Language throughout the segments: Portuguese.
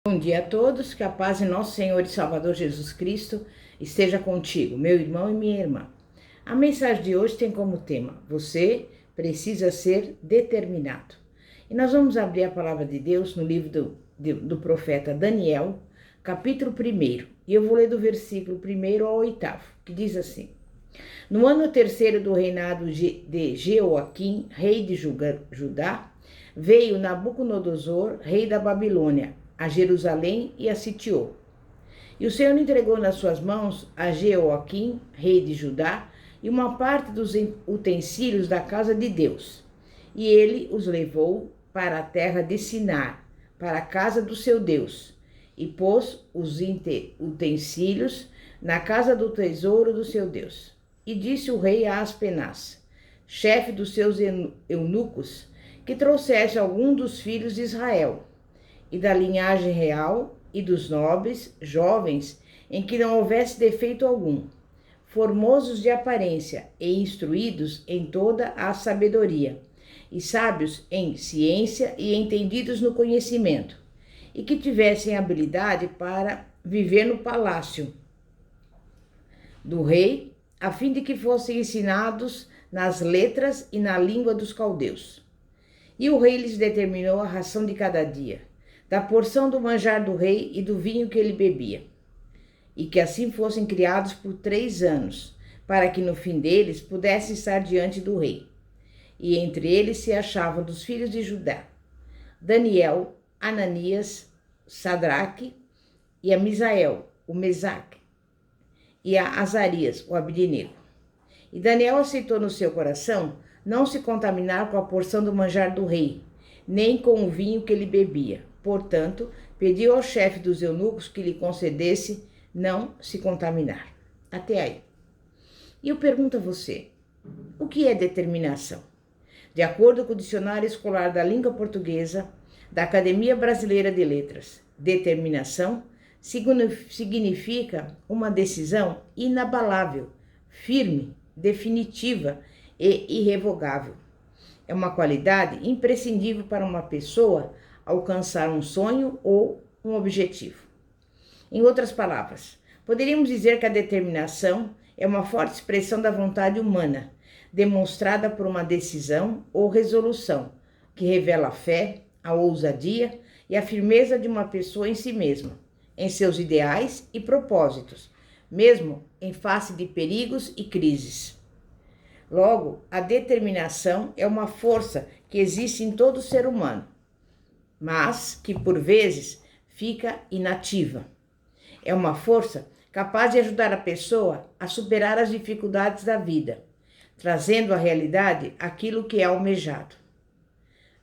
Bom dia a todos, que a paz de nosso Senhor e Salvador Jesus Cristo esteja contigo, meu irmão e minha irmã. A mensagem de hoje tem como tema: você precisa ser determinado. E nós vamos abrir a palavra de Deus no livro do profeta Daniel, capítulo 1, e eu vou ler do versículo 1 ao 8, que diz assim: No ano terceiro do reinado de Jeoaquim, rei de Judá, veio Nabucodonosor, rei da Babilônia, a Jerusalém e a sitiou. E o Senhor entregou nas suas mãos a Jeoaquim, rei de Judá, e uma parte dos utensílios da casa de Deus. E ele os levou para a terra de Sinar, para a casa do seu Deus, e pôs os utensílios na casa do tesouro do seu Deus. E disse o rei a Aspenaz, chefe dos seus eunucos, que trouxesse algum dos filhos de Israel, e da linhagem real, e dos nobres, jovens, em que não houvesse defeito algum, formosos de aparência e instruídos em toda a sabedoria, e sábios em ciência e entendidos no conhecimento, e que tivessem habilidade para viver no palácio do rei, a fim de que fossem ensinados nas letras e na língua dos caldeus. E o rei lhes determinou a ração de cada dia, da porção do manjar do rei e do vinho que ele bebia, e que assim fossem criados por 3 anos, para que no fim deles pudessem estar diante do rei. E entre eles se achavam dos filhos de Judá, Daniel, Ananias, Sadraque, e a Misael, o Mesaque, e a Azarias, o Abdenego. E Daniel aceitou no seu coração não se contaminar com a porção do manjar do rei, nem com o vinho que ele bebia. Portanto, pediu ao chefe dos eunucos que lhe concedesse não se contaminar. Até aí. E eu pergunto a você, o que é determinação? De acordo com o Dicionário Escolar da Língua Portuguesa, da Academia Brasileira de Letras, determinação significa uma decisão inabalável, firme, definitiva e irrevogável. É uma qualidade imprescindível para uma pessoa alcançar um sonho ou um objetivo. Em outras palavras, poderíamos dizer que a determinação é uma forte expressão da vontade humana, demonstrada por uma decisão ou resolução, que revela a fé, a ousadia e a firmeza de uma pessoa em si mesma, em seus ideais e propósitos, mesmo em face de perigos e crises. Logo, a determinação é uma força que existe em todo ser humano, mas que por vezes fica inativa. É uma força capaz de ajudar a pessoa a superar as dificuldades da vida, trazendo à realidade aquilo que é almejado.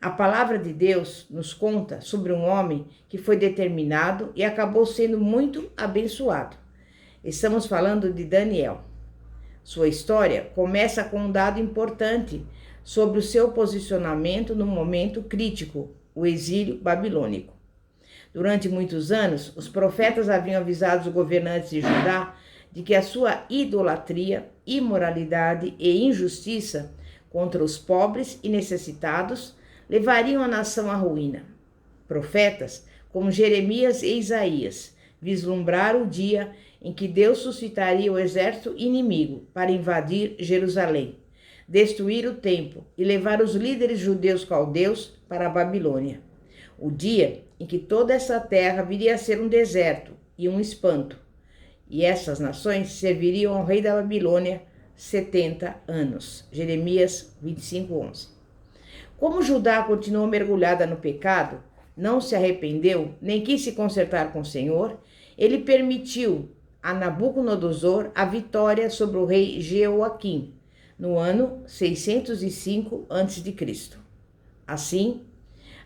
A palavra de Deus nos conta sobre um homem que foi determinado e acabou sendo muito abençoado. Estamos falando de Daniel. Sua história começa com um dado importante sobre o seu posicionamento no momento crítico, o exílio babilônico. Durante muitos anos, os profetas haviam avisado os governantes de Judá de que a sua idolatria, imoralidade e injustiça contra os pobres e necessitados levariam a nação à ruína. Profetas como Jeremias e Isaías vislumbraram o dia em que Deus suscitaria o exército inimigo para invadir Jerusalém, destruir o templo e levar os líderes judeus caldeus para a Babilônia. O dia em que toda essa terra viria a ser um deserto e um espanto, e essas nações serviriam ao rei da Babilônia 70 anos. Jeremias 25:11. Como Judá continuou mergulhada no pecado, não se arrependeu, nem quis se consertar com o Senhor, ele permitiu a Nabucodonosor a vitória sobre o rei Jeoaquim, no ano 605 a.C. Assim,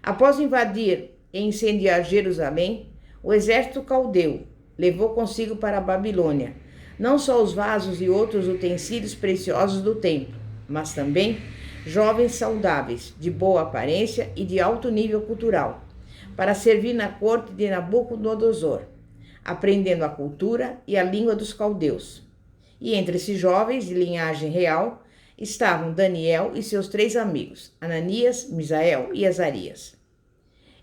após invadir e incendiar Jerusalém, o exército caldeu levou consigo para a Babilônia não só os vasos e outros utensílios preciosos do templo, mas também jovens saudáveis, de boa aparência e de alto nível cultural, para servir na corte de Nabucodonosor, aprendendo a cultura e a língua dos caldeus. E entre esses jovens de linhagem real estavam Daniel e seus 3 amigos, Ananias, Misael e Azarias.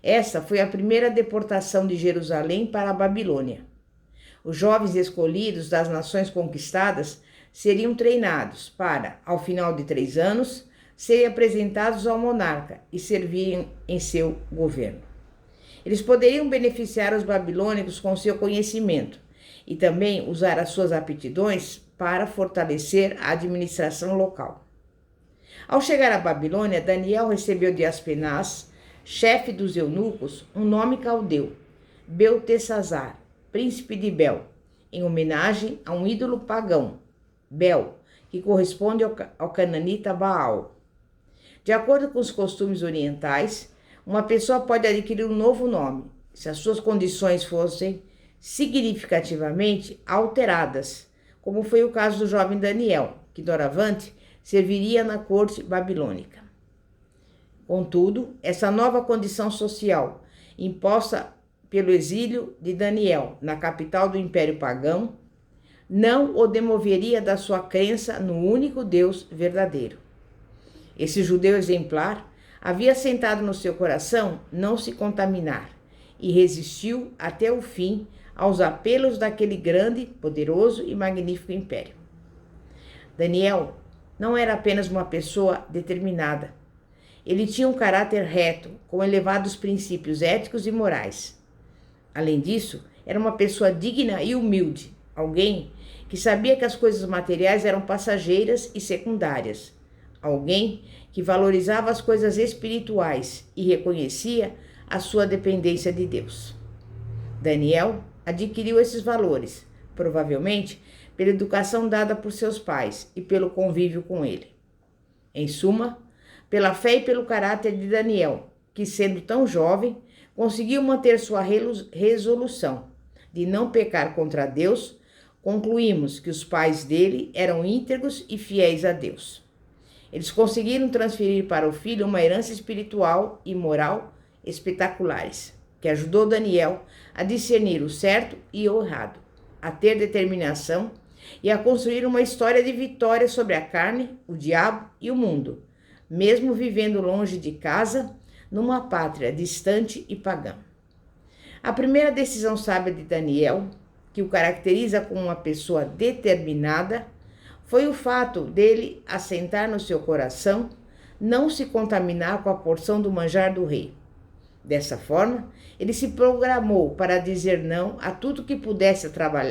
Essa foi a primeira deportação de Jerusalém para a Babilônia. Os jovens escolhidos das nações conquistadas seriam treinados para, ao final de 3 anos, serem apresentados ao monarca e servirem em seu governo. Eles poderiam beneficiar os babilônicos com seu conhecimento e também usar as suas aptidões para fortalecer a administração local. Ao chegar à Babilônia, Daniel recebeu de Aspenaz, chefe dos eunucos, um nome caldeu, Beltesazar, príncipe de Bel, em homenagem a um ídolo pagão, Bel, que corresponde ao cananita Baal. De acordo com os costumes orientais, uma pessoa pode adquirir um novo nome, se as suas condições fossem significativamente alteradas, como foi o caso do jovem Daniel, que doravante serviria na corte babilônica. Contudo, essa nova condição social, imposta pelo exílio de Daniel na capital do Império Pagão, não o demoveria da sua crença no único Deus verdadeiro. Esse judeu exemplar havia sentado no seu coração não se contaminar e resistiu até o fim aos apelos daquele grande, poderoso e magnífico império. Daniel não era apenas uma pessoa determinada. Ele tinha um caráter reto, com elevados princípios éticos e morais. Além disso, era uma pessoa digna e humilde, alguém que sabia que as coisas materiais eram passageiras e secundárias, alguém que valorizava as coisas espirituais e reconhecia a sua dependência de Deus. Daniel adquiriu esses valores, provavelmente pela educação dada por seus pais e pelo convívio com ele. Em suma, pela fé e pelo caráter de Daniel, que sendo tão jovem, conseguiu manter sua resolução de não pecar contra Deus, concluímos que os pais dele eram íntegros e fiéis a Deus. Eles conseguiram transferir para o filho uma herança espiritual e moral espetaculares, que ajudou Daniel a discernir o certo e o errado, a ter determinação e a construir uma história de vitória sobre a carne, o diabo e o mundo, mesmo vivendo longe de casa, numa pátria distante e pagã. A primeira decisão sábia de Daniel, que o caracteriza como uma pessoa determinada, foi o fato dele assentar no seu coração não se contaminar com a porção do manjar do rei. Dessa forma, ele se programou para dizer não a tudo que pudesse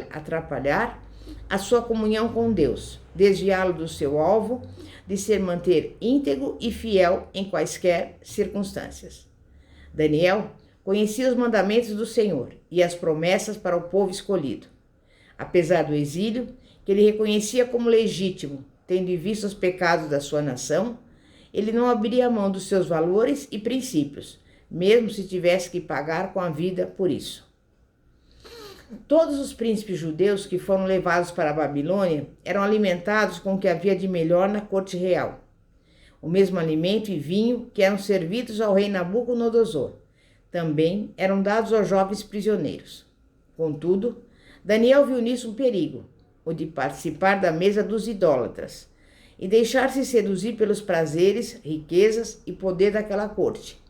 atrapalhar a sua comunhão com Deus, desviá-lo do seu alvo de ser manter íntegro e fiel em quaisquer circunstâncias. Daniel conhecia os mandamentos do Senhor e as promessas para o povo escolhido. Apesar do exílio, que ele reconhecia como legítimo, tendo em vista os pecados da sua nação, ele não abriria mão dos seus valores e princípios, mesmo se tivesse que pagar com a vida por isso. Todos os príncipes judeus que foram levados para a Babilônia eram alimentados com o que havia de melhor na corte real. O mesmo alimento e vinho que eram servidos ao rei Nabucodonosor também eram dados aos jovens prisioneiros. Contudo, Daniel viu nisso um perigo, o de participar da mesa dos idólatras e deixar-se seduzir pelos prazeres, riquezas e poder daquela corte,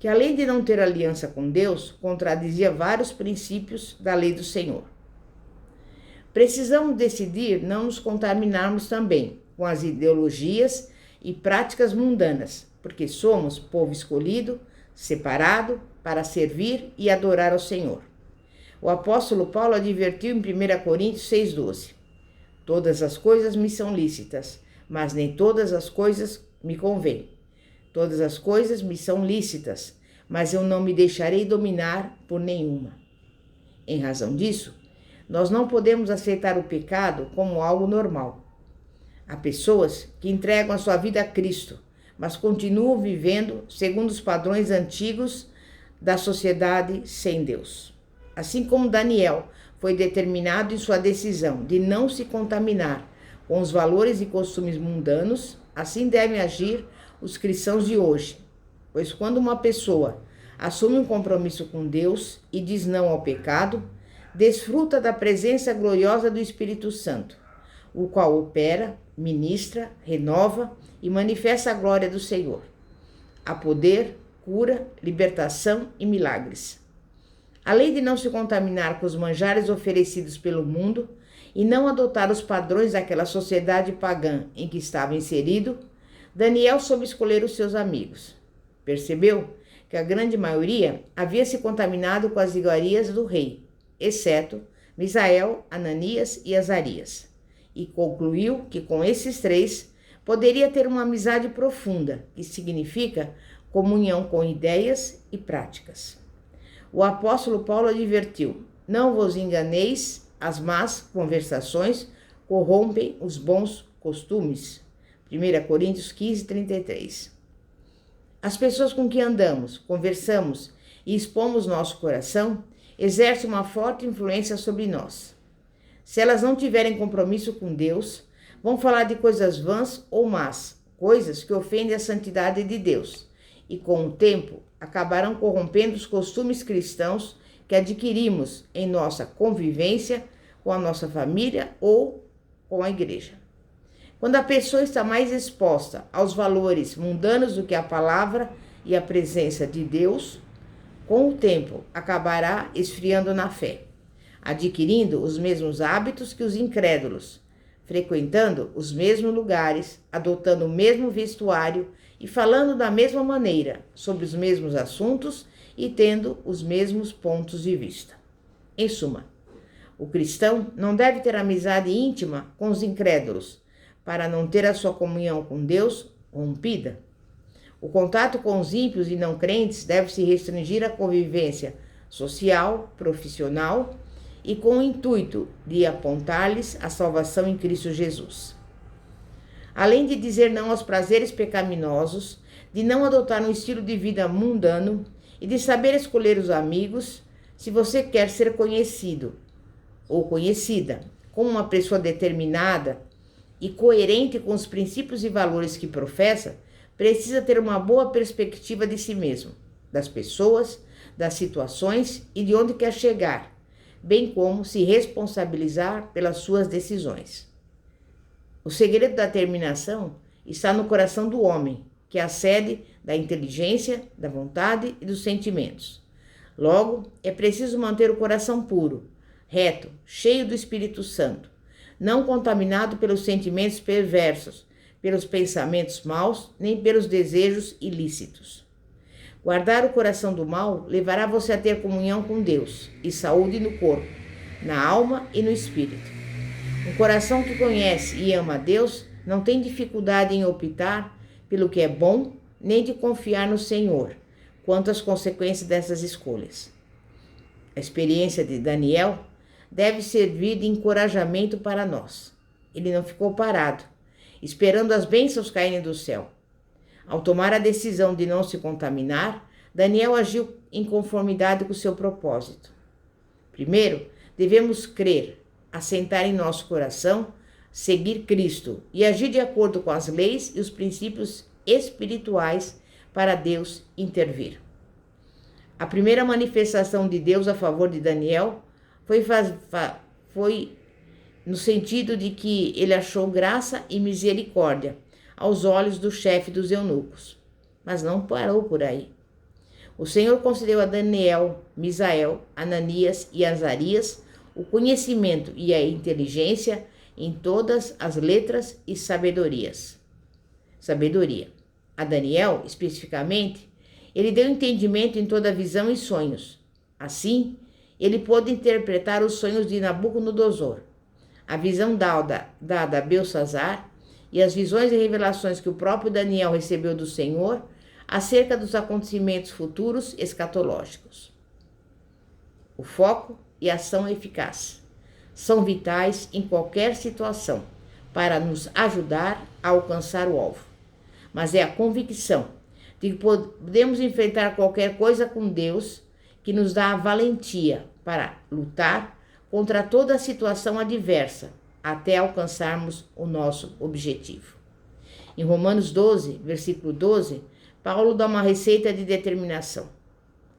que além de não ter aliança com Deus, contradizia vários princípios da lei do Senhor. Precisamos decidir não nos contaminarmos também com as ideologias e práticas mundanas, porque somos povo escolhido, separado para servir e adorar ao Senhor. O apóstolo Paulo advertiu em 1 Coríntios 6,12: todas as coisas me são lícitas, mas nem todas as coisas me convêm. Todas as coisas me são lícitas, mas eu não me deixarei dominar por nenhuma. Em razão disso, nós não podemos aceitar o pecado como algo normal. Há pessoas que entregam a sua vida a Cristo, mas continuam vivendo segundo os padrões antigos da sociedade sem Deus. Assim como Daniel foi determinado em sua decisão de não se contaminar com os valores e costumes mundanos, assim devem agir os cristãos de hoje, pois quando uma pessoa assume um compromisso com Deus e diz não ao pecado, desfruta da presença gloriosa do Espírito Santo, o qual opera, ministra, renova e manifesta a glória do Senhor. Há poder cura, libertação e milagres. Além de não se contaminar com os manjares oferecidos pelo mundo e não adotar os padrões daquela sociedade pagã em que estava inserido, Daniel soube escolher os seus amigos. Percebeu que a grande maioria havia se contaminado com as iguarias do rei, exceto Misael, Ananias e Azarias, e concluiu que com esses três poderia ter uma amizade profunda, que significa comunhão com ideias e práticas. O apóstolo Paulo advertiu: não vos enganeis, as más conversações corrompem os bons costumes. 1 Coríntios 15, 33. As pessoas com que andamos, conversamos e expomos nosso coração exercem uma forte influência sobre nós. Se elas não tiverem compromisso com Deus, vão falar de coisas vãs ou más, coisas que ofendem a santidade de Deus, e com o tempo acabarão corrompendo os costumes cristãos que adquirimos em nossa convivência com a nossa família ou com a igreja. Quando a pessoa está mais exposta aos valores mundanos do que a palavra e a presença de Deus, com o tempo acabará esfriando na fé, adquirindo os mesmos hábitos que os incrédulos, frequentando os mesmos lugares, adotando o mesmo vestuário e falando da mesma maneira, sobre os mesmos assuntos e tendo os mesmos pontos de vista. Em suma, o cristão não deve ter amizade íntima com os incrédulos, para não ter a sua comunhão com Deus rompida. O contato com os ímpios e não crentes deve se restringir à convivência social, profissional e com o intuito de apontar-lhes a salvação em Cristo Jesus. Além de dizer não aos prazeres pecaminosos, de não adotar um estilo de vida mundano e de saber escolher os amigos, se você quer ser conhecido ou conhecida como uma pessoa determinada e coerente com os princípios e valores que professa, precisa ter uma boa perspectiva de si mesmo, das pessoas, das situações e de onde quer chegar, bem como se responsabilizar pelas suas decisões. O segredo da determinação está no coração do homem, que é a sede da inteligência, da vontade e dos sentimentos. Logo, é preciso manter o coração puro, reto, cheio do Espírito Santo, não contaminado pelos sentimentos perversos, pelos pensamentos maus, nem pelos desejos ilícitos. Guardar o coração do mal levará você a ter comunhão com Deus e saúde no corpo, na alma e no espírito. Um coração que conhece e ama a Deus não tem dificuldade em optar pelo que é bom, nem de confiar no Senhor quanto às consequências dessas escolhas. A experiência de Daniel deve servir de encorajamento para nós. Ele não ficou parado, esperando as bênçãos caírem do céu. Ao tomar a decisão de não se contaminar, Daniel agiu em conformidade com o seu propósito. Primeiro, devemos crer, assentar em nosso coração, seguir Cristo e agir de acordo com as leis e os princípios espirituais para Deus intervir. A primeira manifestação de Deus a favor de Daniel foi no sentido de que ele achou graça e misericórdia aos olhos do chefe dos eunucos. Mas não parou por aí. O Senhor concedeu a Daniel, Misael, Ananias e Azarias o conhecimento e a inteligência em todas as letras e sabedoria. A Daniel, especificamente, ele deu entendimento em toda visão e sonhos. Assim, ele pôde interpretar os sonhos de Nabucodonosor, a visão dada a Belsassar e as visões e revelações que o próprio Daniel recebeu do Senhor acerca dos acontecimentos futuros escatológicos. O foco e a ação eficaz são vitais em qualquer situação para nos ajudar a alcançar o alvo. Mas é a convicção de que podemos enfrentar qualquer coisa com Deus que nos dá a valentia para lutar contra toda situação adversa até alcançarmos o nosso objetivo. Em Romanos 12, versículo 12, Paulo dá uma receita de determinação.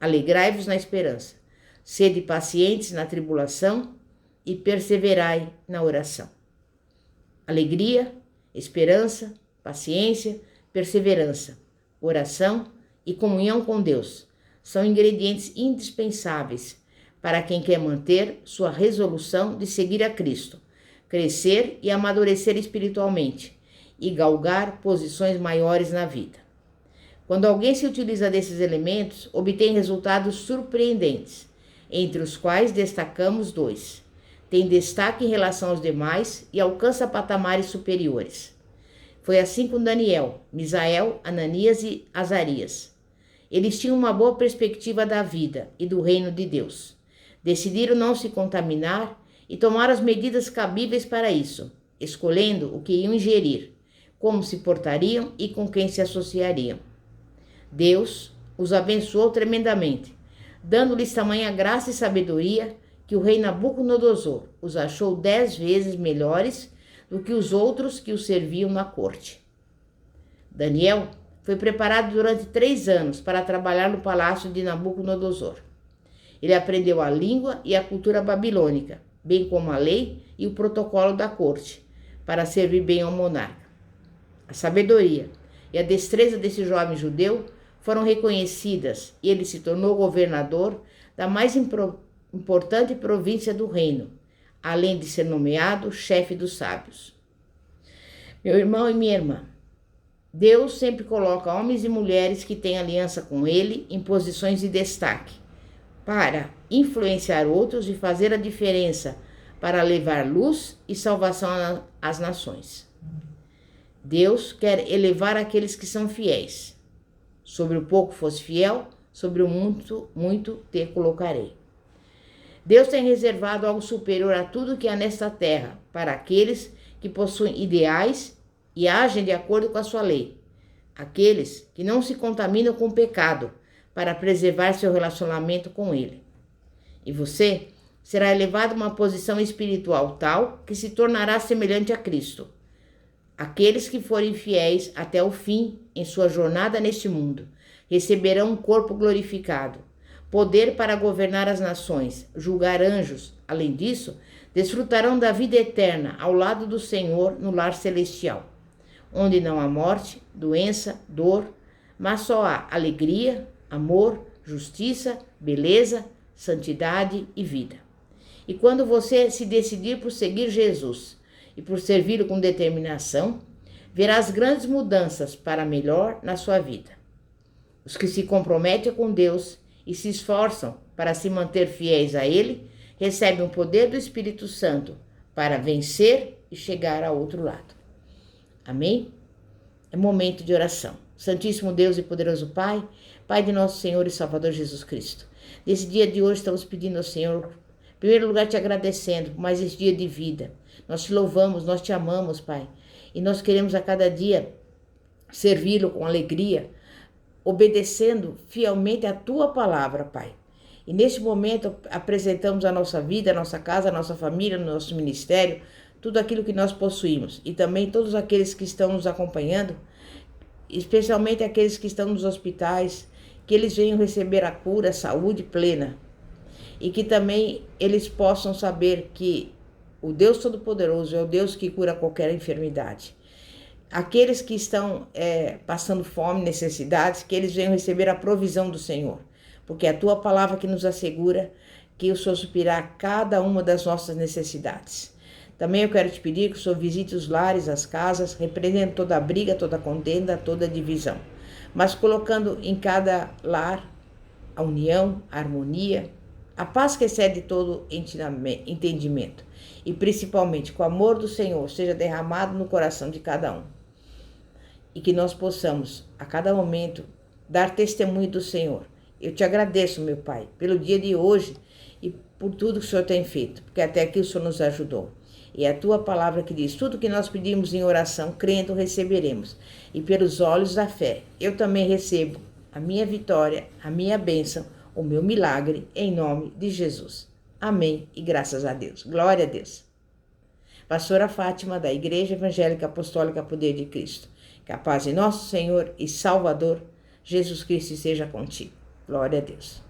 Alegrai-vos na esperança, sede pacientes na tribulação e perseverai na oração. Alegria, esperança, paciência, perseverança, oração e comunhão com Deus são ingredientes indispensáveis para quem quer manter sua resolução de seguir a Cristo, crescer e amadurecer espiritualmente e galgar posições maiores na vida. Quando alguém se utiliza desses elementos, obtém resultados surpreendentes, entre os quais destacamos 2. Tem destaque em relação aos demais e alcança patamares superiores. Foi assim com Daniel, Misael, Ananias e Azarias. Eles tinham uma boa perspectiva da vida e do reino de Deus. Decidiram não se contaminar e tomar as medidas cabíveis para isso, escolhendo o que iam ingerir, como se portariam e com quem se associariam. Deus os abençoou tremendamente, dando-lhes tamanha graça e sabedoria que o rei Nabucodonosor os achou 10 vezes melhores do que os outros que o serviam na corte. Daniel foi preparado durante 3 anos para trabalhar no palácio de Nabucodonosor. Ele aprendeu a língua e a cultura babilônica, bem como a lei e o protocolo da corte, para servir bem ao monarca. A sabedoria e a destreza desse jovem judeu foram reconhecidas e ele se tornou governador da mais importante província do reino, além de ser nomeado chefe dos sábios. Meu irmão e minha irmã, Deus sempre coloca homens e mulheres que têm aliança com Ele em posições de destaque, para influenciar outros e fazer a diferença, para levar luz e salvação às nações. Deus quer elevar aqueles que são fiéis. Sobre o pouco fosse fiel, sobre o muito te colocarei. Deus tem reservado algo superior a tudo que há nesta terra para aqueles que possuem ideais e agem de acordo com a sua lei. Aqueles que não se contaminam com o pecado para preservar seu relacionamento com ele. E você será elevado a uma posição espiritual tal que se tornará semelhante a Cristo. Aqueles que forem fiéis até o fim em sua jornada neste mundo receberão um corpo glorificado, poder para governar as nações, julgar anjos. Além disso, desfrutarão da vida eterna ao lado do Senhor no lar celestial, onde não há morte, doença, dor, mas só há alegria, amor, justiça, beleza, santidade e vida. E quando você se decidir por seguir Jesus e por servi-lo com determinação, verás grandes mudanças para melhor na sua vida. Os que se comprometem com Deus e se esforçam para se manter fiéis a Ele, recebem o poder do Espírito Santo para vencer e chegar ao outro lado. Amém? É momento de oração. Santíssimo Deus e poderoso Pai, Pai de nosso Senhor e Salvador Jesus Cristo, nesse dia de hoje estamos pedindo ao Senhor, em primeiro lugar te agradecendo por mais esse dia de vida. Nós te louvamos, nós te amamos, Pai, e nós queremos a cada dia servi-lo com alegria, obedecendo fielmente a tua palavra, Pai. E neste momento apresentamos a nossa vida, a nossa casa, a nossa família, o nosso ministério, tudo aquilo que nós possuímos e também todos aqueles que estão nos acompanhando, especialmente aqueles que estão nos hospitais, que eles venham receber a cura, a saúde plena e que também eles possam saber que o Deus Todo-Poderoso é o Deus que cura qualquer enfermidade. Aqueles que estão passando fome, necessidades, que eles venham receber a provisão do Senhor, porque é a tua palavra que nos assegura que o Senhor suprirá cada uma das nossas necessidades. Também eu quero te pedir que o Senhor visite os lares, as casas, repreendendo toda a briga, toda a contenda, toda a divisão, mas colocando em cada lar a união, a harmonia, a paz que excede todo entendimento e principalmente que o amor do Senhor seja derramado no coração de cada um e que nós possamos a cada momento dar testemunho do Senhor. Eu te agradeço, meu Pai, pelo dia de hoje e por tudo que o Senhor tem feito, porque até aqui o Senhor nos ajudou. E é a tua palavra que diz, tudo que nós pedimos em oração, crendo, receberemos. E pelos olhos da fé, eu também recebo a minha vitória, a minha bênção, o meu milagre, em nome de Jesus. Amém e graças a Deus. Glória a Deus. Pastora Fátima, da Igreja Evangélica Apostólica Poder de Cristo. Que a paz de nosso Senhor e Salvador, Jesus Cristo, seja contigo. Glória a Deus.